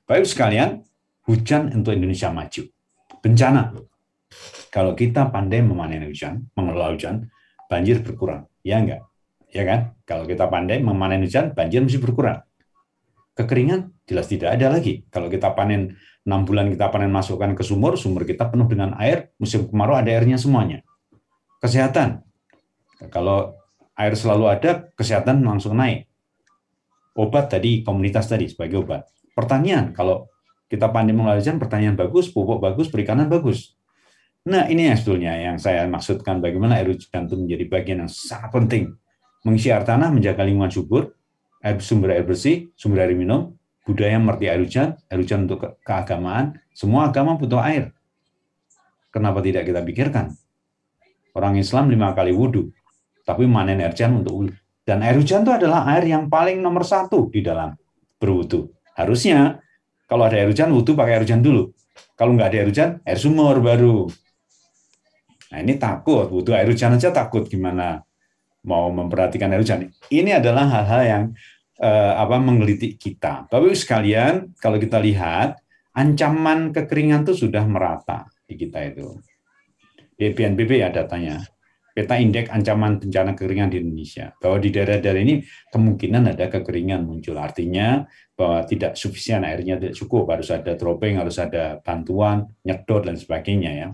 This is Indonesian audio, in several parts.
Baik sekalian, hujan untuk Indonesia maju. Bencana. Kalau kita pandai memanen hujan, mengelola hujan, banjir berkurang. Ya enggak? Ya kan? Kalau kita pandai memanen hujan, banjir mesti berkurang. Kekeringan jelas tidak ada lagi. Kalau kita panen 6 bulan kita panen masukkan ke sumur, sumur kita penuh dengan air, musim kemarau ada airnya semuanya. Kesehatan. Kalau air selalu ada, kesehatan langsung naik. Obat tadi, komunitas tadi sebagai obat. Pertanian, kalau kita pandai mengelola hujan, pertanian bagus, pupuk bagus, perikanan bagus. Nah, ini yang sebetulnya yang saya maksudkan bagaimana air hujan itu menjadi bagian yang sangat penting. Mengisi air tanah, menjaga lingkungan subur, sumber air bersih, sumber air minum, budaya mengerti air hujan untuk keagamaan, semua agama butuh air. Kenapa tidak kita pikirkan? Orang Islam 5 kali wudhu, tapi manen air hujan untuk wudhu. Dan air hujan itu adalah air yang paling nomor 1 di dalam berwudhu. Harusnya, kalau ada air hujan, wudhu pakai air hujan dulu. Kalau nggak ada air hujan, air sumur baru. Nah, ini takut, butuh air hujan aja takut gimana mau memperhatikan air hujan. Ini adalah hal-hal yang menggelitik kita. Bapak-Ibu sekalian, kalau kita lihat, ancaman kekeringan itu sudah merata di kita itu. Di BNPB ya datanya, peta indeks ancaman bencana kekeringan di Indonesia. Bahwa di daerah-daerah ini kemungkinan ada kekeringan muncul. Artinya bahwa tidak sufisien airnya, tidak cukup, harus ada dropping, harus ada bantuan, nyedot, dan sebagainya ya.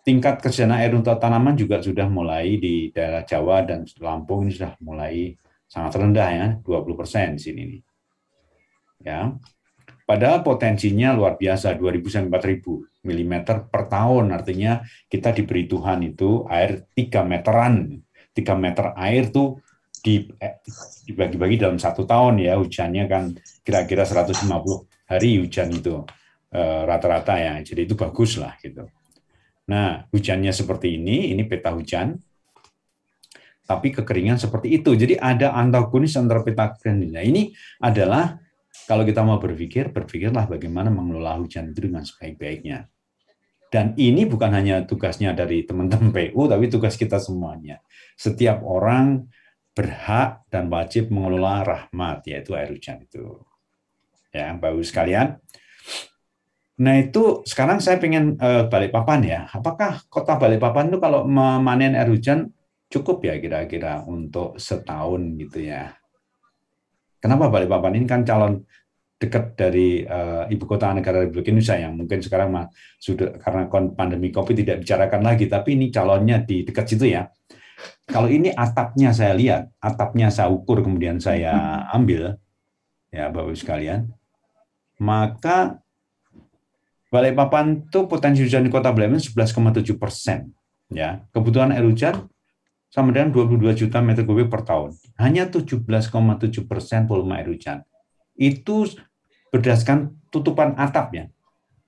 Tingkat kesejahteraan air untuk tanaman juga sudah mulai di daerah Jawa dan Lampung ini sudah mulai sangat rendah ya, 20% di sini nih. Ya. Padahal potensinya luar biasa, 2.000 sampai 4.000 mm per tahun, artinya kita diberi Tuhan itu air 3 meteran. 3 meter air tuh dibagi-bagi dalam 1 tahun ya, hujannya kan kira-kira 150 hari hujan itu rata-rata ya, jadi itu bagus lah gitu. Nah, hujannya seperti ini peta hujan, tapi kekeringan seperti itu. Jadi ada antagonis antara peta kekeringan. Nah, ini adalah kalau kita mau berpikir, berpikirlah bagaimana mengelola hujan itu dengan sebaik-baiknya. Dan ini bukan hanya tugasnya dari teman-teman PU, tapi tugas kita semuanya. Setiap orang berhak dan wajib mengelola rahmat, yaitu air hujan itu. Ya, Bapak-Ibu sekalian. Nah itu sekarang saya pengen Balikpapan ya. Apakah kota Balikpapan itu kalau memanen air hujan cukup ya kira-kira untuk setahun gitu ya? Kenapa Balikpapan ini kan calon dekat dari ibu kota negara Republik Indonesia yang mungkin sekarang sudah karena pandemi COVID tidak bicarakan lagi, tapi ini calonnya di dekat situ ya. Kalau ini atapnya saya lihat, atapnya saya ukur kemudian saya ambil ya Bapak-Ibu sekalian, maka Balikpapan itu potensi hujan di kota Balikpapan 11,7%. Ya, kebutuhan air hujan sama dengan 22 juta meter kubik per tahun. Hanya 17,7% volume air hujan. Itu berdasarkan tutupan atapnya.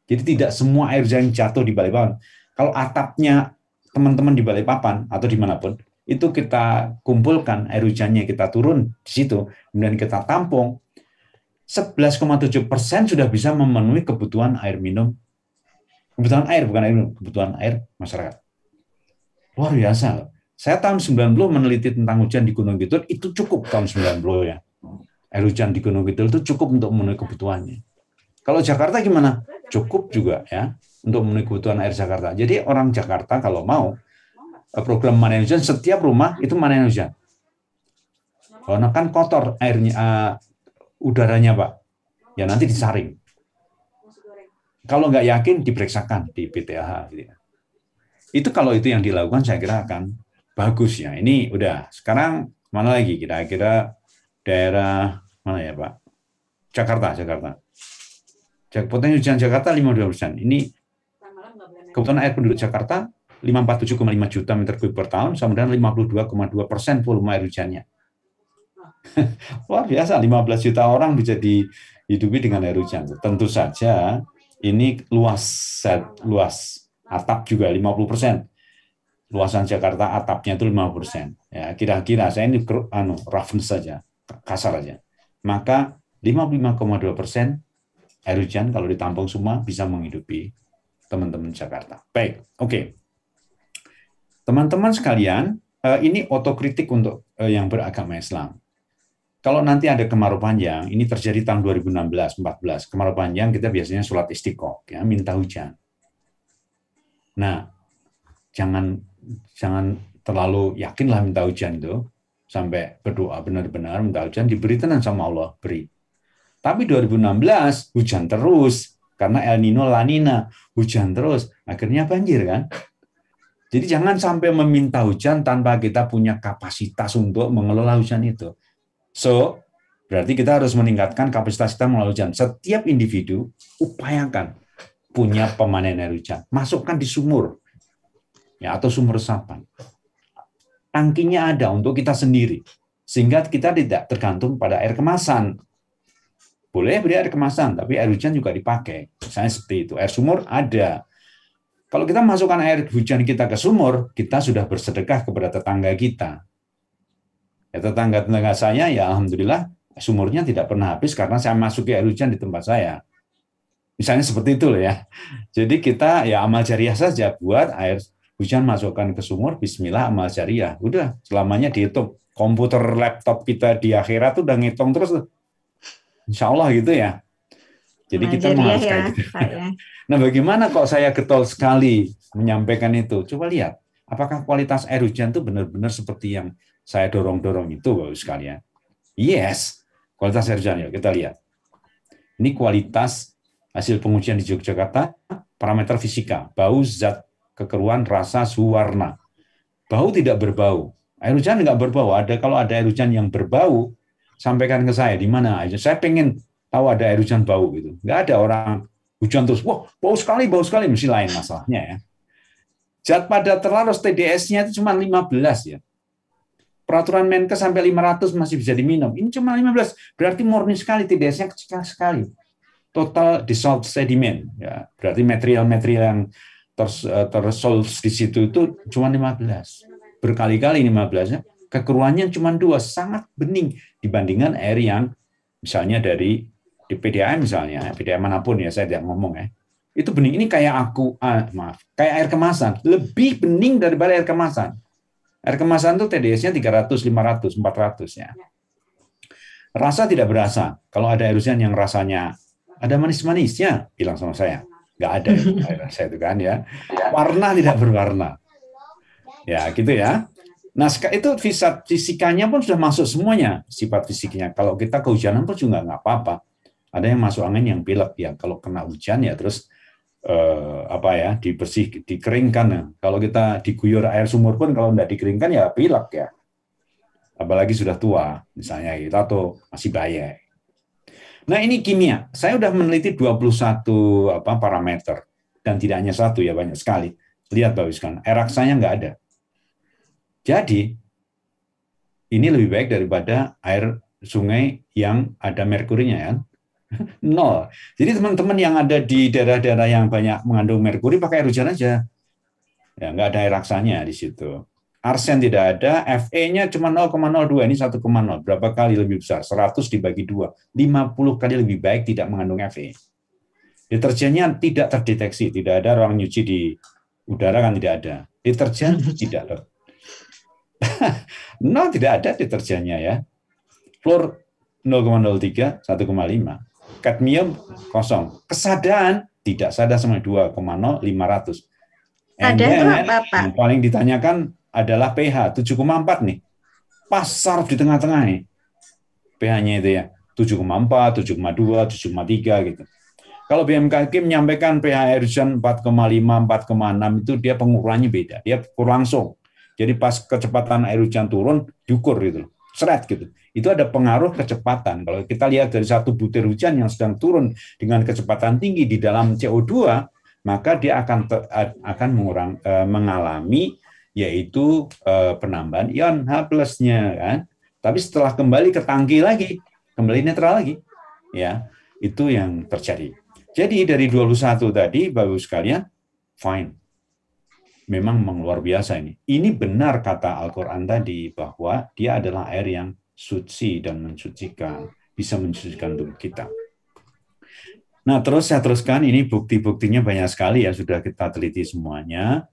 Jadi tidak semua air hujan jatuh di Balikpapan. Kalau atapnya teman-teman di Balikpapan atau dimanapun, itu kita kumpulkan air hujannya, kita turun di situ, kemudian kita tampung, 11,7% sudah bisa memenuhi kebutuhan air minum. Kebutuhan air, bukan air minum, kebutuhan air masyarakat. Luar biasa. Saya tahun 90 meneliti tentang hujan di Gunung Kidul, itu cukup tahun 90 ya. Air hujan di Gunung Kidul itu cukup untuk memenuhi kebutuhannya. Kalau Jakarta gimana? Cukup juga ya untuk memenuhi kebutuhan air Jakarta. Jadi orang Jakarta kalau mau program manen hujan, setiap rumah itu manen hujan. Karena kan kotor airnya, udaranya Pak, ya nanti disaring. Kalau nggak yakin diperiksakan di PTAH. Gitu. Itu kalau itu yang dilakukan saya kira akan bagus ya. Ini udah. Sekarang mana lagi kira-kira daerah mana ya Pak? Jakarta. Potensi hujan Jakarta 52%. Ini kebutuhan air penduduk Jakarta 547,5 juta meter kubik per tahun sama dengan 52,2% volume air hujannya. Luar biasa, 15 juta orang bisa dihidupi dengan air hujan. Tentu saja ini luas atap juga 50%. Luasan Jakarta atapnya itu 50%. Ya, kira-kira saya ini rough saja, kasar aja. Maka 55,2% air hujan kalau ditampung semua bisa menghidupi teman-teman Jakarta. Baik, oke. Teman-teman sekalian, ini otokritik untuk yang beragama Islam. Kalau nanti ada kemarau panjang, ini terjadi tahun 2016-14, kemarau panjang kita biasanya sholat istiqo, ya, minta hujan. Nah, jangan jangan terlalu yakinlah minta hujan itu, sampai berdoa benar-benar minta hujan, diberi tenang sama Allah, beri. Tapi 2016 hujan terus, karena El Nino La Nina, hujan terus, akhirnya banjir kan. Jadi jangan sampai meminta hujan tanpa kita punya kapasitas untuk mengelola hujan itu. So, berarti kita harus meningkatkan kapasitas kita mengelola hujan. Setiap individu upayakan punya pemanen air hujan. Masukkan di sumur, ya, atau sumur resapan. Tangkinya ada untuk kita sendiri, sehingga kita tidak tergantung pada air kemasan. Boleh beli air kemasan, tapi air hujan juga dipakai. Misalnya seperti itu. Air sumur ada. Kalau kita masukkan air hujan kita ke sumur, kita sudah bersedekah kepada tetangga kita. Ya, tetangga-tetangga saya, ya alhamdulillah, sumurnya tidak pernah habis karena saya masuki air hujan di tempat saya. Misalnya seperti itu loh ya. Jadi kita ya amal jariah saja, buat air hujan masukkan ke sumur, bismillah, amal jariah. Udah, selamanya dihitung. Komputer laptop kita di akhirat tuh udah ngitung terus. Insya Allah gitu ya. Jadi kita harus kayak gitu. Nah, bagaimana kok saya getol sekali menyampaikan itu? Coba lihat, apakah kualitas air hujan itu benar-benar seperti yang saya dorong-dorong itu, Bapak sekalian? Yes, kualitas air hujan. Yuk kita lihat. Ini kualitas hasil pengujian di Yogyakarta, parameter fisika, bau, zat, kekeruan, rasa, suhu, warna. Bau tidak berbau. Air hujan tidak berbau. Kalau ada air hujan yang berbau, sampaikan ke saya di mana aja. Saya pengen tahu ada air hujan bau gitu. Nggak ada orang hujan terus, wah bau sekali, mesti lain masalahnya ya. Zat pada terlarus TDS-nya itu cuma 15 ya. Peraturan Menkes sampai 500 masih bisa diminum. Ini cuma 15, berarti murni sekali, TDS-nya kecil sekali. Total dissolved sediment, ya, berarti material-material yang tersolve di situ itu cuma 15. Berkali-kali 15-nya, kekeruannya cuma 2, sangat bening dibandingkan air yang misalnya dari di PDAM misalnya, PDAM manapun ya, saya tidak ngomong ya. Itu bening, ini kayak kayak air kemasan, lebih bening daripada air kemasan. Air kemasan itu TDS-nya 300, 500, 400 ya. Rasa tidak berasa. Kalau ada air hujan yang rasanya ada manis-manisnya, bilang sama saya. Nggak ada air rasa itu kan ya. Warna tidak berwarna. Ya, gitu ya. Nah, itu fisikanya pun sudah masuk semuanya, sifat fisiknya. Kalau kita kehujanan pun juga nggak apa-apa. Ada yang masuk angin, yang pilek ya. Kalau kena hujan ya terus dikeringkan. Ya. Kalau kita diguyur air sumur pun kalau nggak dikeringkan ya pilek ya. Apalagi sudah tua, misalnya gitu, atau masih bayi. Nah, ini kimia. Saya sudah meneliti 21 parameter dan tidak hanya satu ya, banyak sekali. Lihat Bapak sekalian, air raksanya nggak ada. Jadi ini lebih baik daripada air sungai yang ada merkurinya ya. 0. Jadi teman-teman yang ada di daerah-daerah yang banyak mengandung merkuri pakai air hujan aja. Ya, nggak ada air raksanya di situ. Arsen tidak ada, Fe-nya cuma 0,02, ini 1,0. Berapa kali lebih besar? 100 dibagi 2. 50 kali lebih baik tidak mengandung Fe. Deterjennya tidak terdeteksi, tidak ada orang nyuci di udara kan tidak ada. Deterjen tidak ada. No, tidak ada deterjennya ya. Fluor 0,03, 1,5. Kadmium kosong. Kesadaan tidak sadar sama 2,0, 500. Ada itu apa, Pak? Yang paling ditanyakan adalah pH 7,4 nih. Pasar di tengah-tengah nih. pH-nya itu ya 7,4, 7,2, 7,3 gitu. Kalau BMKG menyampaikan pH air hujan 4,5, 4,6 itu dia pengukurannya beda. Dia ukur langsung. Jadi pas kecepatan air hujan turun diukur gitu. Seret gitu. Itu ada pengaruh kecepatan. Kalau kita lihat dari satu butir hujan yang sedang turun dengan kecepatan tinggi di dalam CO2, maka dia akan mengalami yaitu penambahan ion H+-nya kan. Tapi setelah kembali ke tangki lagi, kembali netral lagi. Ya, itu yang terjadi. Jadi dari 21 tadi Bapak sekalian, fine. Memang luar biasa ini. Ini benar kata Al-Qur'an tadi bahwa dia adalah air yang suci dan mensucikan, bisa mensucikan tubuh kita. Nah, terus saya teruskan, ini bukti-buktinya banyak sekali ya, sudah kita teliti semuanya.